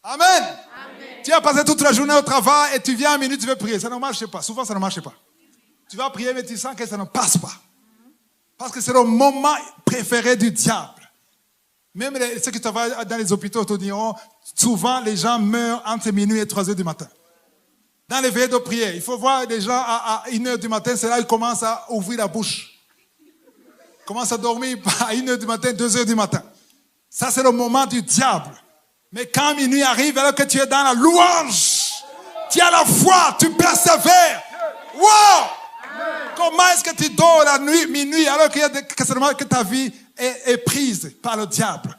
Amen. Amen. Tu as passé toute la journée au travail et tu viens à minuit, tu veux prier. Ça ne marche pas. Souvent, ça ne marche pas. Tu vas prier, mais tu sens que ça ne passe pas. Parce que c'est le moment préféré du diable. Même ceux qui travaillent dans les hôpitaux te diront, souvent les gens meurent entre minuit et 3 heures du matin. Dans les veillées de prière, il faut voir des gens à 1 heure du matin, c'est là qu'ils commencent à ouvrir la bouche. Ils commencent à dormir à 1 heure du matin, 2 heures du matin. Ça, c'est le moment du diable. Mais quand minuit arrive, alors que tu es dans la louange, tu as la foi, tu persévères. Wow! Comment est-ce que tu dors la nuit, minuit, alors que ta vie est prise par le diable?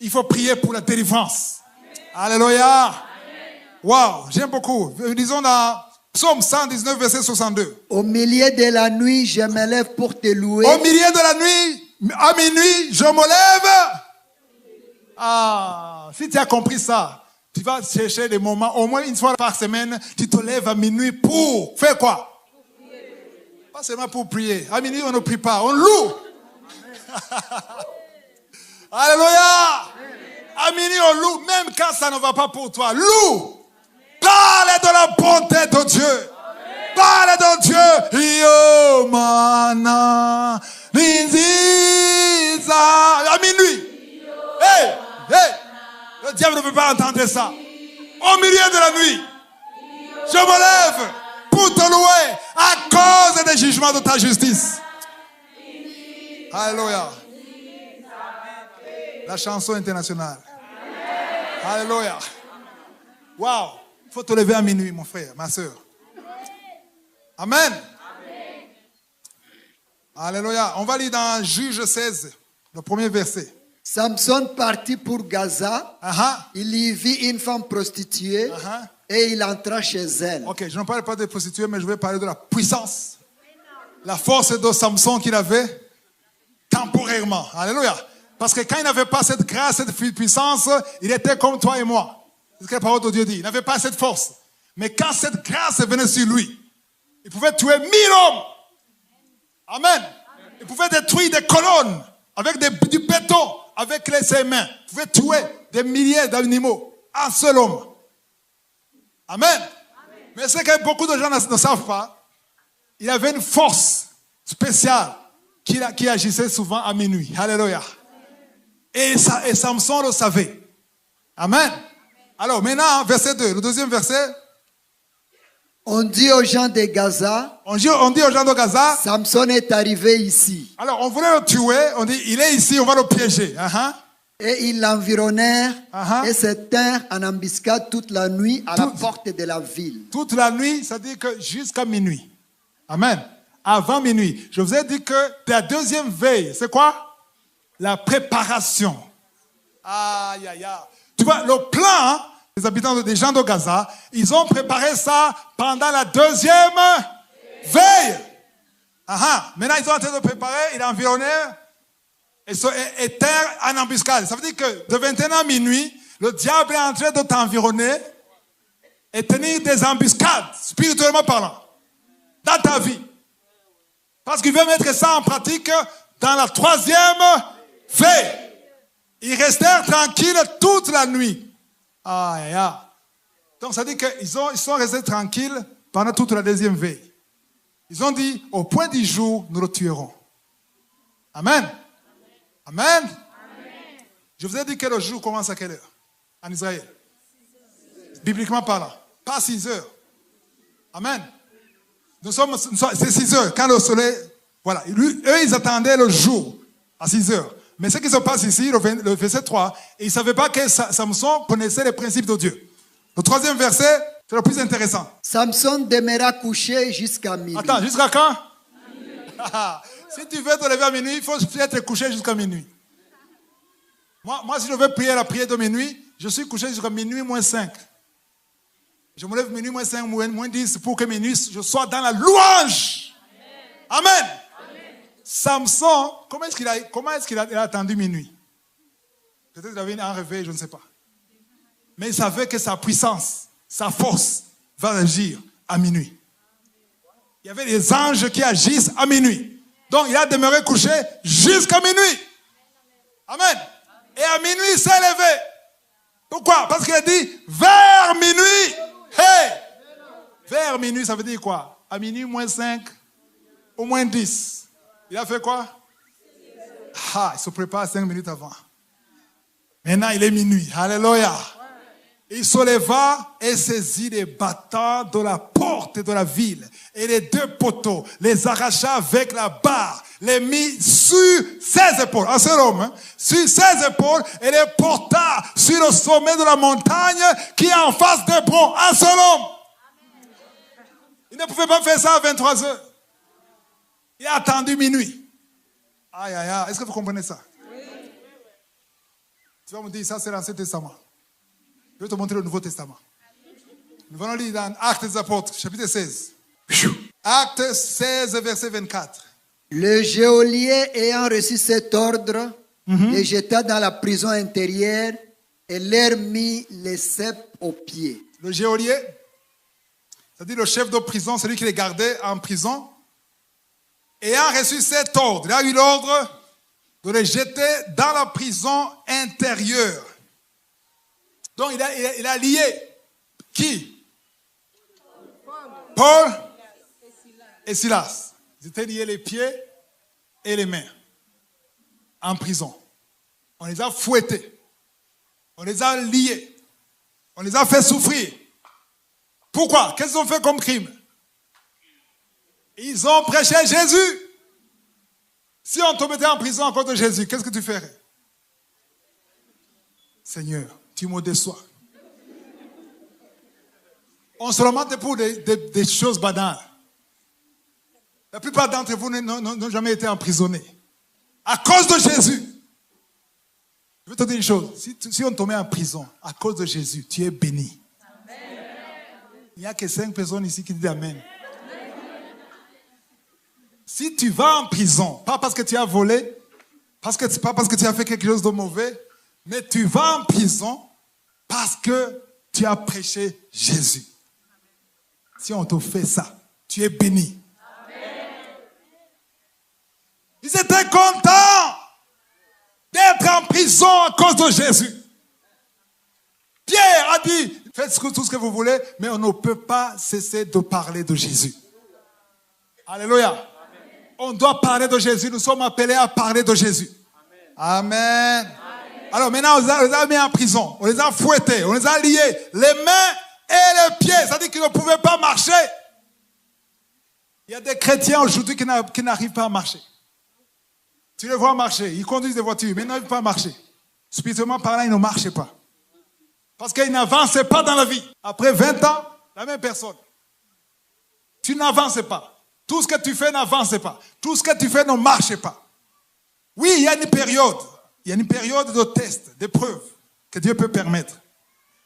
Il faut prier pour la délivrance. Alléluia. Wow, j'aime beaucoup. Disons dans Psaume 119, verset 62. Au milieu de la nuit, je me lève pour te louer. Au milieu de la nuit, à minuit, je me lève. Ah, si tu as compris ça, tu vas chercher des moments, au moins une fois par semaine, tu te lèves à minuit pour faire quoi? Pas seulement pour prier. À minuit, on ne prie pas, on loue. Alléluia. À minuit, on loue, même quand ça ne va pas pour toi. Loue. Parlez de la bonté de Dieu. Parlez de Dieu. Yo, mana, linziza. À minuit. Hey, hey. Le diable ne peut pas entendre ça. Au milieu de la nuit, je me lève pour te louer à cause des jugements de ta justice. Alléluia. La chanson internationale. Alléluia. Wow. Il faut te lever à minuit, mon frère, ma soeur. Amen. Alléluia. On va lire dans Juge 16, le premier verset. Samson partit pour Gaza. Il y vit une femme prostituée et il entra chez elle. Ok, je ne parle pas de prostituée, mais je vais parler de la puissance. La force de Samson qu'il avait temporairement. Alléluia. Parce que quand il n'avait pas cette grâce, cette puissance, il était comme toi et moi. C'est ce que la parole de Dieu dit. Il n'avait pas cette force. Mais quand cette grâce venait sur lui, il pouvait tuer 1000 hommes. Amen. Il pouvait détruire des colonnes avec du béton, avec ses mains. Il pouvait tuer des milliers d'animaux. Un seul homme. Amen. Mais ce que beaucoup de gens ne savent pas, il avait une force spéciale qui agissait souvent à minuit. Alléluia. Et Samson le savait. Amen. Alors maintenant, verset 2, le deuxième verset. On dit aux gens de Gaza. On dit aux gens de Gaza. Samson est arrivé ici. Alors on voulait le tuer. On dit, il est ici, on va le piéger. Et ils l'environnèrent et se tinrent en embuscade toute la nuit à la porte de la ville. Toute la nuit, ça dit que jusqu'à minuit. Amen. Avant minuit. Je vous ai dit que la deuxième veille, c'est quoi? La préparation. Aïe, aïe, aïe. Tu vois, le plan des habitants des gens de Gaza, ils ont préparé ça pendant la deuxième veille. Maintenant, ils sont en train de préparer, ils environnèrent et terre en embuscade. Ça veut dire que de 21 à minuit, le diable est en train de t'environner et tenir des embuscades, spirituellement parlant, dans ta vie. Parce qu'il veut mettre ça en pratique dans la troisième veille. Ils restèrent tranquilles toute la nuit. Donc ça dit qu'ils sont restés tranquilles pendant toute la deuxième veille. Ils ont dit, au point du jour, nous le tuerons. Amen. Amen. Je vous ai dit que le jour commence à quelle heure? En Israël. Bibliquement parlant. Pas 6 heures. Amen. C'est 6 heures. Quand le soleil... Voilà. Eux, ils attendaient le jour à 6 heures. Mais ce qui se passe ici, le verset 3, et ils ne savaient pas que Samson connaissait les principes de Dieu. Le troisième verset, c'est le plus intéressant. Samson demeura couché jusqu'à minuit. Attends, jusqu'à quand? Si tu veux te lever à minuit, il faut être couché jusqu'à minuit. Moi, si je veux prier la prière de minuit, je suis couché jusqu'à minuit moins 5. Je me lève minuit moins 5, moins 10 pour que minuit, je sois dans la louange. Amen. Samson, comment est-ce qu'il a attendu minuit? Peut-être qu'il avait un réveil, je ne sais pas. Mais il savait que sa puissance, sa force va agir à minuit. Il y avait des anges qui agissent à minuit. Donc il a demeuré couché jusqu'à minuit. Amen. Et à minuit, il s'est levé pour Pourquoi? Parce qu'il a dit vers minuit. Hey! Vers minuit, ça veut dire quoi? À minuit moins 5 ou moins 10. Il a fait quoi? Il se prépare 5 minutes avant. Maintenant, il est minuit. Alléluia. Il se leva et saisit les battants de la porte de la ville et les 2 poteaux, les arracha avec la barre, les mit sur ses épaules, un seul homme, sur ses épaules et les porta sur le sommet de la montagne qui est en face d'Hébron, un seul homme. Il ne pouvait pas faire ça à 23 heures. Il a attendu minuit. Aïe, aïe, aïe. Est-ce que vous comprenez ça? Oui. Tu vas me dire, ça c'est l'Ancien Testament. Je vais te montrer le Nouveau Testament. Nous allons lire dans Actes des Apôtres, chapitre 16. Actes 16, verset 24. Le geôlier ayant reçu cet ordre, les jeta dans la prison intérieure et leur mit les ceps aux pieds. Le geôlier, c'est-à-dire le chef de prison, celui qui les gardait en prison, ayant reçu cet ordre, il a eu l'ordre de les jeter dans la prison intérieure. Donc il a lié qui? Paul et Silas. Ils étaient liés les pieds et les mains en prison. On les a fouettés. On les a liés. On les a fait souffrir. Pourquoi? Qu'est-ce qu'ils ont fait comme crime? Ils ont prêché Jésus. Si on te mettait en prison à cause de Jésus, qu'est-ce que tu ferais? Seigneur, tu me déçois. On se lamente pour des choses banales. La plupart d'entre vous n'ont jamais été emprisonnés. À cause de Jésus. Je vais te dire une chose. Si on te met en prison à cause de Jésus, tu es béni. Amen. Il n'y a que 5 personnes ici qui disent Amen. Si tu vas en prison, pas parce que tu as volé, pas parce que tu as fait quelque chose de mauvais, mais tu vas en prison parce que tu as prêché Jésus. Si on te fait ça, tu es béni. Amen. Ils étaient contents d'être en prison à cause de Jésus. Pierre a dit, faites tout ce que vous voulez, mais on ne peut pas cesser de parler de Jésus. Alléluia. Amen. On doit parler de Jésus. Nous sommes appelés à parler de Jésus. Amen. Amen. Alors maintenant, on les a mis en prison. On les a fouettés. On les a liés. Les mains et les pieds. C'est-à-dire qu'ils ne pouvaient pas marcher. Il y a des chrétiens aujourd'hui qui n'arrivent pas à marcher. Tu les vois marcher. Ils conduisent des voitures, mais ils n'arrivent pas à marcher. Spirituellement parlant, ils ne marchaient pas. Parce qu'ils n'avançaient pas dans la vie. Après 20 ans, la même personne. Tu n'avances pas. Tout ce que tu fais n'avance pas. Tout ce que tu fais ne marche pas. Oui, il y a une période. Il y a une période de test, d'épreuve que Dieu peut permettre.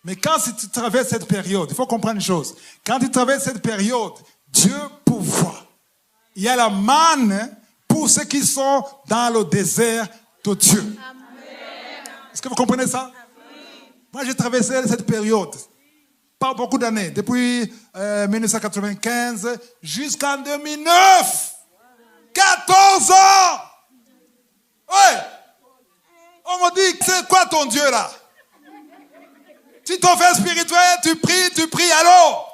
Mais quand tu traverses cette période, il faut comprendre une chose. Quand tu traverses cette période, Dieu pourvoit. Il y a la manne pour ceux qui sont dans le désert de Dieu. Amen. Est-ce que vous comprenez ça? Amen. Moi, j'ai traversé cette période. Pas beaucoup d'années, depuis 1995 jusqu'en 2009. 14 ans. Ouais. On me dit, c'est quoi ton Dieu là? Si ton fait spirituel, tu pries, alors.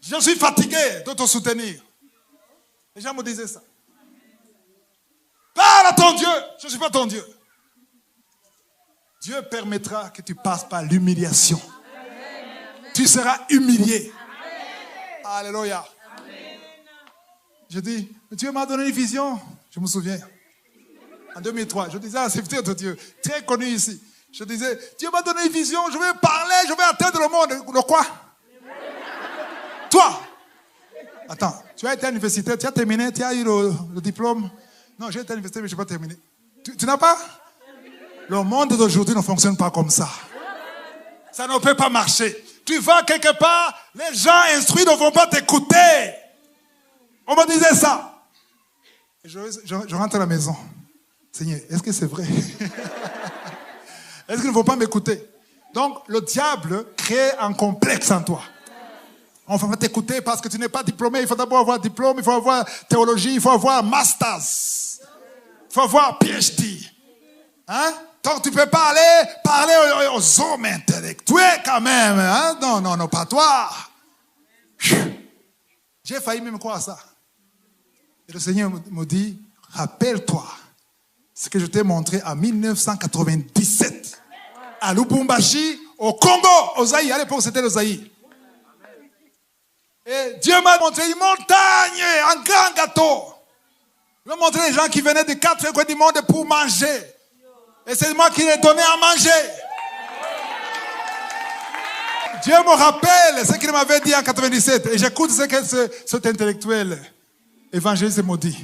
Je suis fatigué de te soutenir. Les gens me disaient ça. Parle à ton Dieu. Je ne suis pas ton Dieu. Dieu permettra que tu passes par l'humiliation. Amen. Tu seras humilié. Amen. Alléluia. Amen. Je dis, Dieu m'a donné une vision. Je me souviens. En 2003, je disais à un serviteur de Dieu, très connu ici. Je disais, Dieu m'a donné une vision, je vais parler, je vais atteindre le monde. Le quoi? Toi. Attends, tu as été à l'université, tu as terminé, tu as eu le diplôme. Non, j'ai été à l'université, mais je n'ai pas terminé. Tu n'as pas? Le monde d'aujourd'hui ne fonctionne pas comme ça. Ça ne peut pas marcher. Tu vas quelque part, les gens instruits ne vont pas t'écouter. On me disait ça. Et je rentre à la maison. Seigneur, est-ce que c'est vrai? Est-ce qu'ils ne vont pas m'écouter? Donc, le diable crée un complexe en toi. On ne va pas t'écouter parce que tu n'es pas diplômé. Il faut d'abord avoir diplôme, il faut avoir théologie, il faut avoir masters. Il faut avoir PhD. Hein? Donc tu ne peux pas parler aux hommes intellectuels quand même. Hein? Non, pas toi. J'ai failli même croire à ça. Et le Seigneur me dit, rappelle-toi ce que je t'ai montré en 1997 à Lubumbashi, au Congo, au Zaïre. À l'époque, c'était le Zaïre. Et Dieu m'a montré une montagne, un grand gâteau. Il m'a montré les gens qui venaient de 4 coins du monde pour manger. Et c'est moi qui les donnais à manger. Dieu me rappelle ce qu'il m'avait dit en 97. Et j'écoute ce que cet intellectuel évangéliste me dit.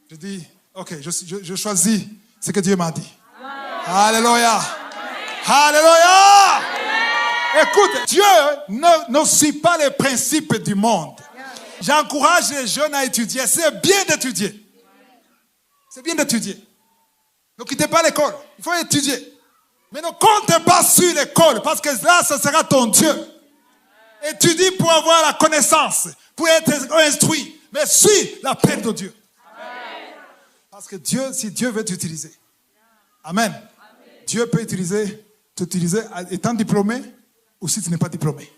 Je dis, ok, je choisis ce que Dieu m'a dit. Alléluia. Alléluia. Écoute, Dieu ne suit pas les principes du monde. J'encourage les jeunes à étudier. C'est bien d'étudier. C'est bien d'étudier. Ne quittez pas l'école. Il faut étudier. Mais ne comptez pas sur l'école, parce que là, ce sera ton Dieu. Étudie pour avoir la connaissance, pour être instruit. Mais suis la paix de Dieu. Parce que Dieu, si Dieu veut t'utiliser, Amen. Dieu peut t'utiliser étant diplômé ou si tu n'es pas diplômé.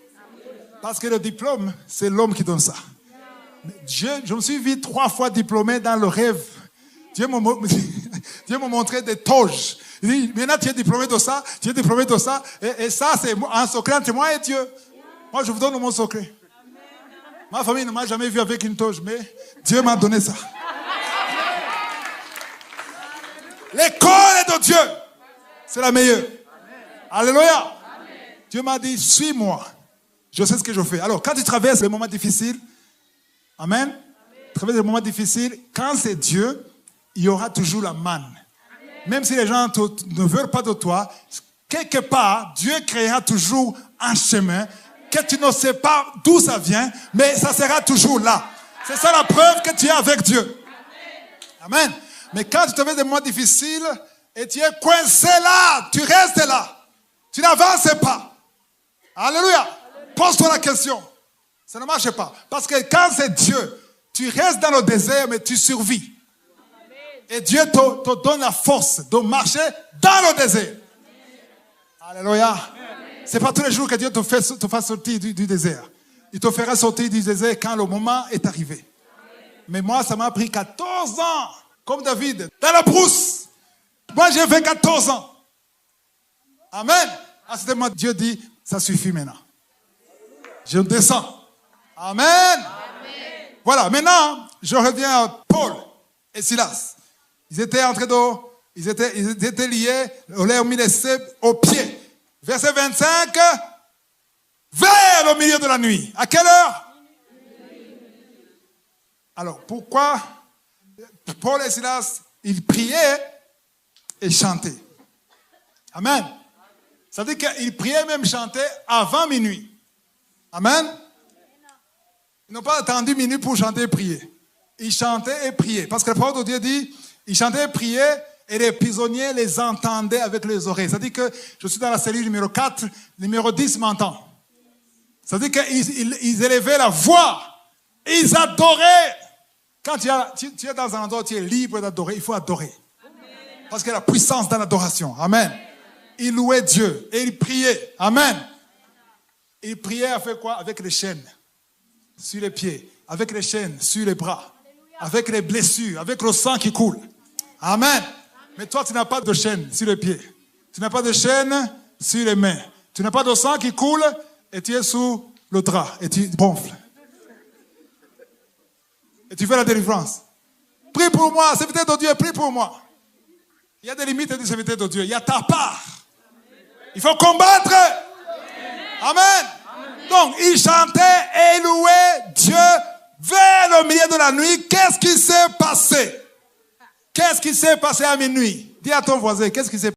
Parce que le diplôme, c'est l'homme qui donne ça. Je me suis vu 3 fois diplômé dans le rêve. Dieu m'a montré des toges. Il dit, maintenant tu es diplômé de ça, tu es diplômé de ça. Et ça, c'est un secret entre moi et Dieu. Moi, je vous donne mon secret. Ma famille ne m'a jamais vu avec une toge, mais Dieu m'a donné ça. L'école de Dieu, c'est la meilleure. Alléluia. Dieu m'a dit, suis-moi. Je sais ce que je fais. Alors, quand tu traverses les moments difficiles, Amen. Tu traverses les moments difficiles, quand c'est Dieu, il y aura toujours la manne. Même si les gens ne veulent pas de toi, quelque part, Dieu créera toujours un chemin que tu ne sais pas d'où ça vient, mais ça sera toujours là. C'est ça la preuve que tu es avec Dieu. Amen. Mais quand tu traverses des moments difficiles et tu es coincé là, tu restes là. Tu n'avances pas. Alléluia. Pose-toi la question. Ça ne marche pas. Parce que quand c'est Dieu, tu restes dans le désert, mais tu survis. Et Dieu te donne la force de marcher dans le désert. Alléluia. Ce n'est pas tous les jours que Dieu te fasse sortir du désert. Il te fera sortir du désert quand le moment est arrivé. Mais moi, ça m'a pris 14 ans, comme David, dans la brousse. Moi, j'ai fait 14 ans. Amen. À ce moment, Dieu dit, ça suffit maintenant. Je descends. Amen. Voilà, maintenant, je reviens à Paul et Silas. Ils étaient en train ils étaient liés, on leur a mis les cèpes aux pieds. Verset 25, vers le milieu de la nuit. À quelle heure? Alors, pourquoi Paul et Silas, ils priaient et chantaient? Amen. Ça veut dire qu'ils priaient même chanter avant minuit. Amen. Ils n'ont pas attendu minuit pour chanter et prier. Ils chantaient et priaient. Parce que la parole de Dieu dit, ils chantaient et priaient et les prisonniers les entendaient avec les oreilles. Ça veut dire que je suis dans la cellule numéro 4, numéro 10 m'entend. Ça veut dire qu'ils élevaient la voix. Ils adoraient. Quand tu es dans un endroit où tu es libre d'adorer, il faut adorer. Parce qu'il y a la puissance dans l'adoration. Amen. Ils louaient Dieu et ils priaient. Amen. Ils priaient avec quoi? Avec les chaînes sur les pieds, avec les chaînes sur les bras, avec les blessures, avec le sang qui coule. Amen. Mais toi, tu n'as pas de chaîne sur les pieds. Tu n'as pas de chaîne sur les mains. Tu n'as pas de sang qui coule et tu es sous le drap et tu gonfles. Et tu fais la délivrance. Prie pour moi, serviteur de Dieu, prie pour moi. Il y a des limites du serviteur de Dieu. Il y a ta part. Il faut combattre. Amen. Donc, ils chantaient et louaient Dieu vers le milieu de la nuit. Qu'est-ce qui s'est passé? Qu'est-ce qui s'est passé à minuit? Dis à ton voisin, qu'est-ce qui s'est passé?